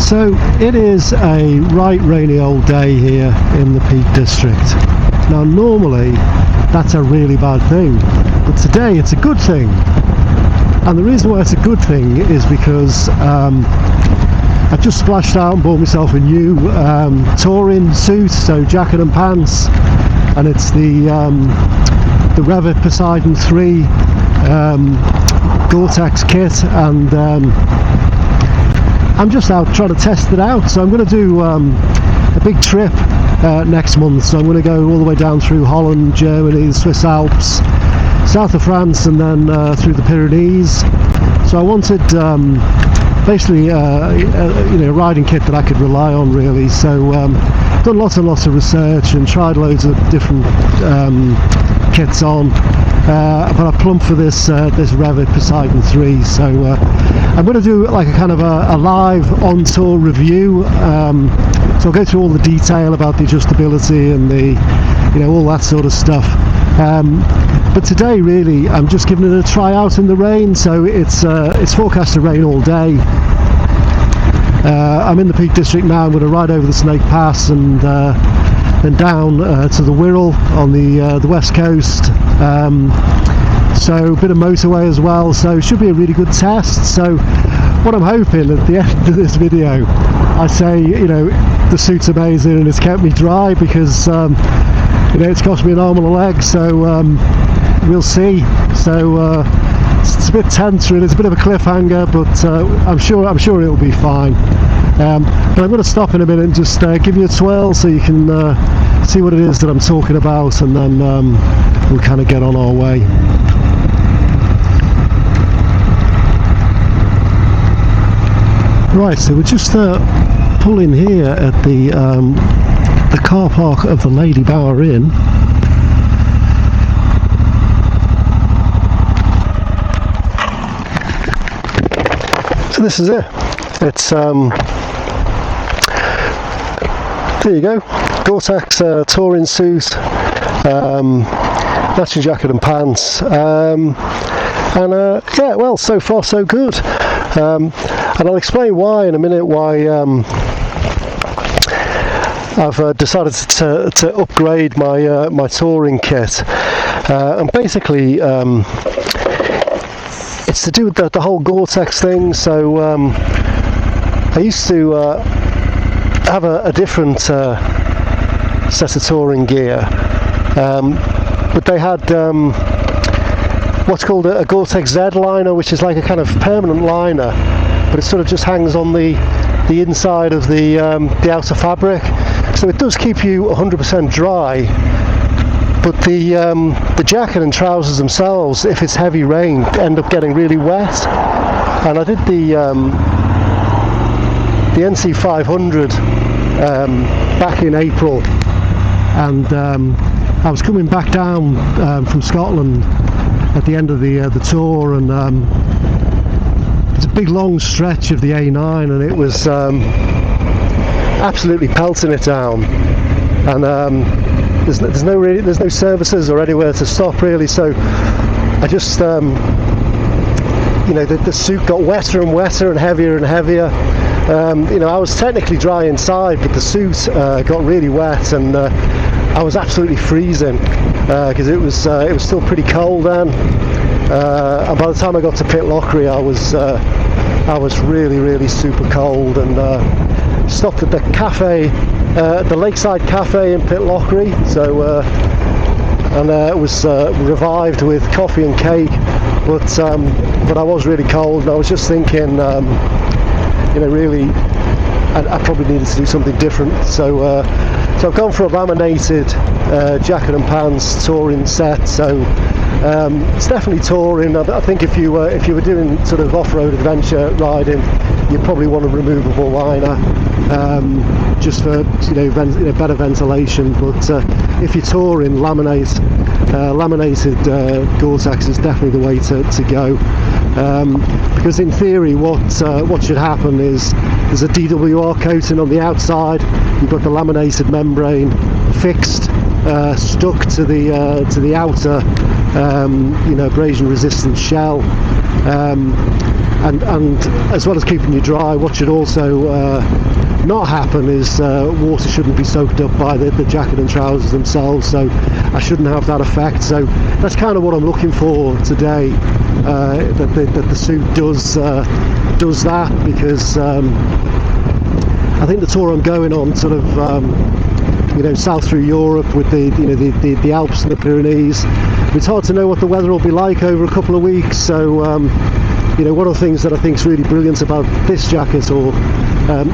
So it is a right rainy old day here in the Peak District. Now normally that's a really bad thing, but today it's a good thing. And the reason why it's a good thing is because I've just splashed out and bought myself a new touring suit, so jacket and pants, and it's the Rev'it Poseidon 3 Gore-Tex kit, and I'm just out trying to test it out. So I'm going to do a big trip next month, so I'm going to go all the way down through Holland, Germany, the Swiss Alps, south of France, and then through the Pyrenees. So I wanted basically a riding kit that I could rely on, really. So done lots and lots of research and tried loads of different kits on, but I plumped for this Rev'it Poseidon 3. So I'm going to do like a kind of a live on-tour review. So I'll go through all the detail about the adjustability and the all that sort of stuff. But today, really, I'm just giving it a try out in the rain. So it's forecast to rain all day. I'm in the Peak District now. I'm going to ride over the Snake Pass and then down to the Wirral on the west coast. So a bit of motorway as well. So it should be a really good test. So what I'm hoping at the end of this video, I say, the suit's amazing and it's kept me dry, because it's cost me an arm and a leg. So we'll see. So it's a bit tense, really. It's a bit of a cliffhanger, but I'm sure it'll be fine. But I'm going to stop in a minute and just give you a twirl so you can see what it is that I'm talking about, and then we'll kind of get on our way. Right, so we're just pulling here at the car park of the Lady Bower Inn. So this is it. It's there you go, Gore-Tex touring suit, matching jacket and pants, and yeah, well, so far so good. And I'll explain why in a minute, why I've decided to upgrade my touring kit, and basically it's to do with the whole Gore-Tex thing. So I used to have a different set of touring gear, but they had what's called a Gore-Tex Z liner, which is like a kind of permanent liner, but it sort of just hangs on the inside of the outer fabric, so it does keep you 100% dry. But the jacket and trousers themselves, if it's heavy rain, end up getting really wet. And I did the NC 500 back in April, and I was coming back down from Scotland at the end of the tour, and it's a big long stretch of the A9, and it was absolutely pelting it down. And there's no services or anywhere to stop, really. So I just the suit got wetter and wetter and heavier. I was technically dry inside, but the suit got really wet, and I was absolutely freezing, because it was still pretty cold then. And by the time I got to Pitlochry, I was really super cold, and stopped at the cafe, the Lakeside Cafe in Pitlochry. So and it was revived with coffee and cake, but I was really cold, and I was just thinking, really, I probably needed to do something different. So I've gone for a laminated jacket and pants touring set. So it's definitely touring. I think if you were doing sort of off-road adventure riding, you'd probably want a removable liner, just for better ventilation. But if you're touring, laminated Gore-Tex is definitely the way to go, because in theory what should happen is there's a DWR coating on the outside. You've got the laminated membrane fixed, stuck to the outer abrasion resistant shell, and as well as keeping you dry, what should also not happen is water shouldn't be soaked up by the jacket and trousers themselves, so I shouldn't have that effect. So that's kind of what I'm looking for today, that the suit does that, because I think the tour I'm going on, sort of south through Europe with the Alps and the Pyrenees, it's hard to know what the weather will be like over a couple of weeks. So one of the things that I think is really brilliant about this jacket, or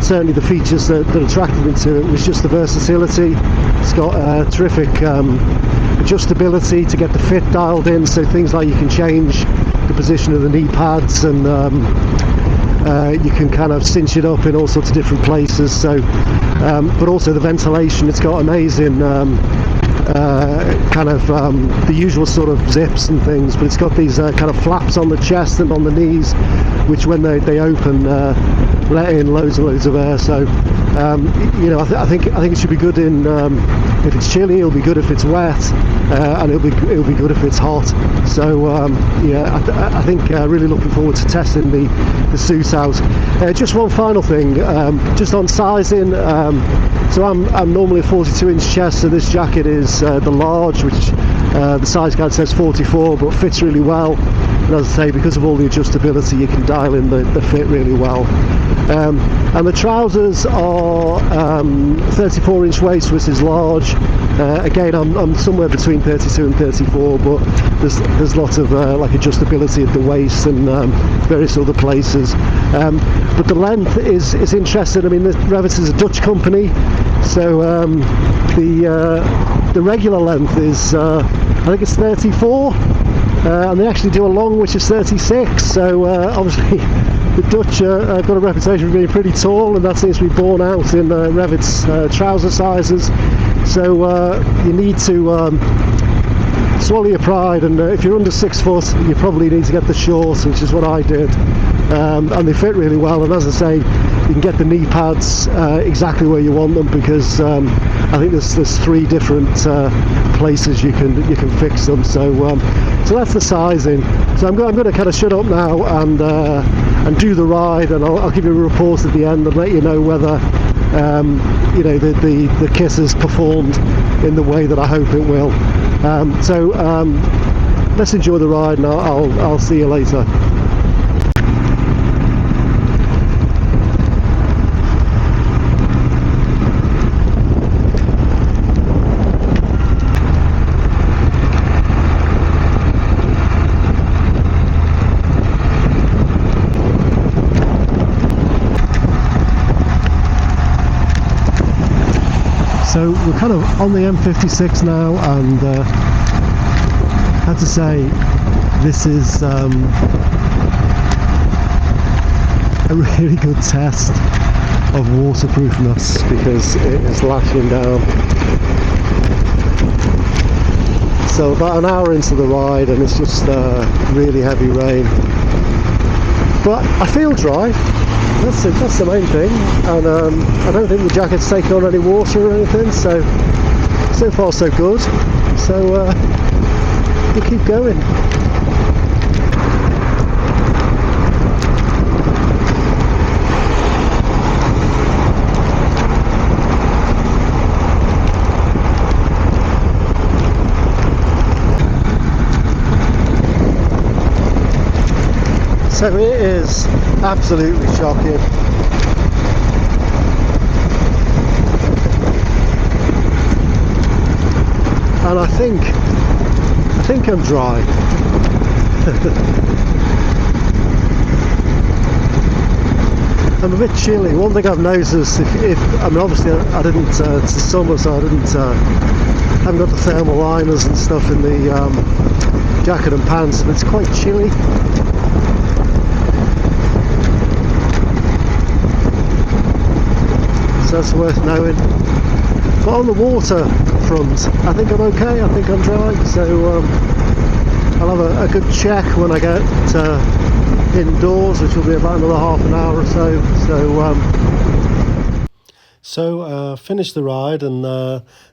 certainly the features that attracted me to it, was just the versatility. It's got terrific adjustability to get the fit dialed in, so things like you can change the position of the knee pads, and you can kind of cinch it up in all sorts of different places. So but also the ventilation, it's got amazing the usual sort of zips and things, but it's got these kind of flaps on the chest and on the knees, which when they open let in loads and loads of air. So I think it should be good in if it's chilly. It'll be good if it's wet, and it'll be good if it's hot. So I think really looking forward to testing the suit out. Just one final thing, just on sizing. So I'm normally a 42-inch chest, so this jacket is the large, which the size guide says 44, but fits really well. And as I say, because of all the adjustability, you can dial in the fit really well. And the trousers are 34-inch waist, which is large. Again, I'm somewhere between 32 and 34, but there's lots of like adjustability at the waist and various other places. But the length is interesting. I mean, Rev'it is a Dutch company, so the regular length is I think it's 34, and they actually do a long which is 36. So obviously the Dutch have got a reputation for being pretty tall, and that seems to be borne out in Rev'it's trouser sizes. So you need to swallow your pride, and if you're under 6 foot, you probably need to get the shorts, which is what I did. And they fit really well, and as I say, you can get the knee pads exactly where you want them, because I think there's 3 different places you can fix them. So that's the sizing. So I'm going to kind of shut up now and do the ride, and I'll give you a report at the end and let you know whether the kit has performed in the way that I hope it will. Let's enjoy the ride, and I'll see you later. So we're kind of on the M56 now, and I have to say this is a really good test of waterproofness, because it is lashing down. So about an hour into the ride, and it's just really heavy rain, but I feel dry. That's the main thing, and I don't think the jacket's taken on any water or anything, so far so good. So we'll keep going. So it is absolutely shocking. And I think I'm dry. I'm a bit chilly. One thing I've noticed, I mean, obviously I didn't, it's the summer, so I haven't got the thermal liners and stuff in the jacket and pants, but it's quite chilly. So that's worth knowing. But on the water front, I think I'm okay. I think I'm dry. So I'll have a good check when I get indoors, which will be about another half an hour or so. So finished the ride, and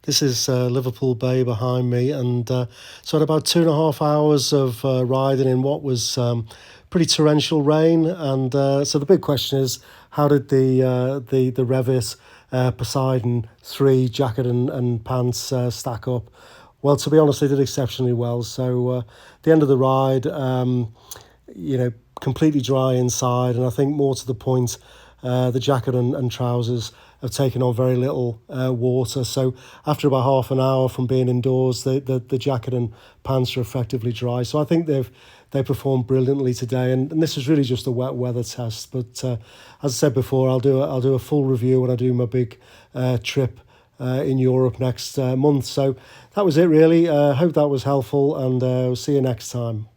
this is Liverpool Bay behind me, and so at about 2.5 hours of riding in what was pretty torrential rain, and so the big question is, how did the Rev'it Poseidon 3 jacket and pants stack up? Well, to be honest, they did exceptionally well. So at the end of the ride, completely dry inside, and I think more to the point, the jacket and trousers have taken on very little water. So after about half an hour from being indoors, the jacket and pants are effectively dry. So I think they performed brilliantly today, and this is really just a wet weather test. But as I said before, I'll do a full review when I do my big trip in Europe next month. So that was it really. Hope that was helpful, and we'll see you next time.